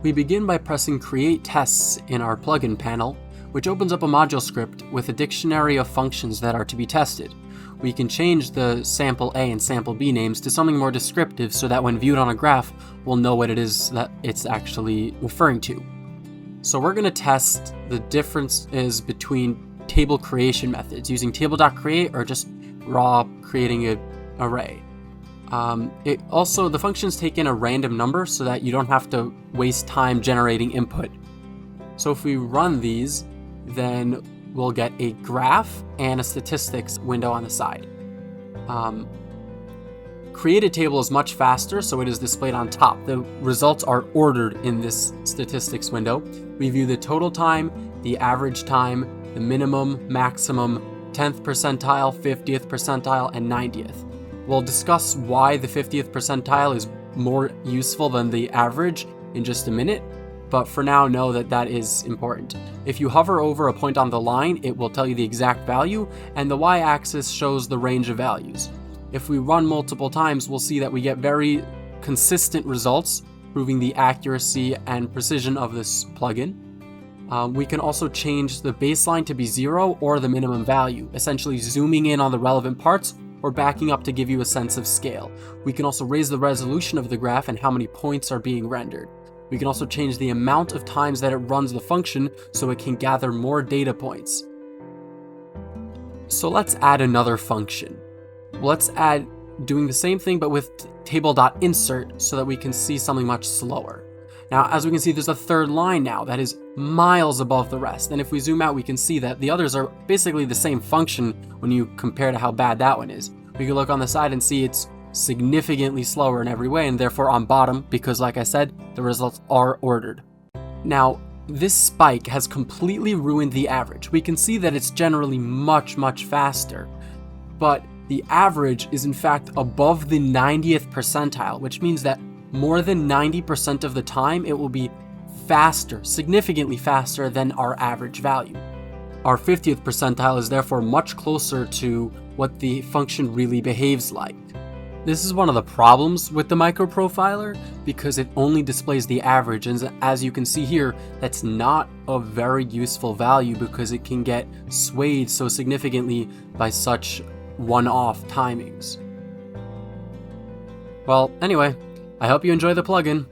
We begin by pressing Create Tests in our plugin panel, which opens up a module script with a dictionary of functions that are to be tested. We can change the sample A and sample B names to something more descriptive so that when viewed on a graph, we'll know what it is that it's actually referring to. So we're going to test the differences between table creation methods using table.create or just raw creating an array. The functions take in a random number so that you don't have to waste time generating input. So if we run these, then we'll get a graph and a statistics window on the side. Create a table is much faster, so it is displayed on top. The results are ordered in this statistics window. We view the total time, the average time, the minimum, maximum, 10th percentile, 50th percentile, and 90th. We'll discuss why the 50th percentile is more useful than the average in just a minute, but for now know that that is important. If you hover over a point on the line, it will tell you the exact value, and the y-axis shows the range of values. If we run multiple times, we'll see that we get very consistent results, proving the accuracy and precision of this plugin. We can also change the baseline to be 0 or the minimum value, essentially zooming in on the relevant parts or backing up to give you a sense of scale. We can also raise the resolution of the graph and how many points are being rendered. We can also change the amount of times that it runs the function so it can gather more data points. So let's add another function. Let's add doing the same thing but with table.insert so that we can see something much slower. Now, as we can see, there's a third line now that is miles above the rest. And if we zoom out, we can see that the others are basically the same function when you compare to how bad that one is. We can look on the side and see it's significantly slower in every way and therefore on bottom because, like I said, the results are ordered. Now, this spike has completely ruined the average. We can see that it's generally much, much faster, but the average is in fact above the 90th percentile, which means that more than 90% of the time it will be faster, significantly faster than our average value. Our 50th percentile is therefore much closer to what the function really behaves like. This is one of the problems with the microprofiler because it only displays the average, and as you can see here, that's not a very useful value because it can get swayed so significantly by such one-off timings. Well, anyway, I hope you enjoy the plugin.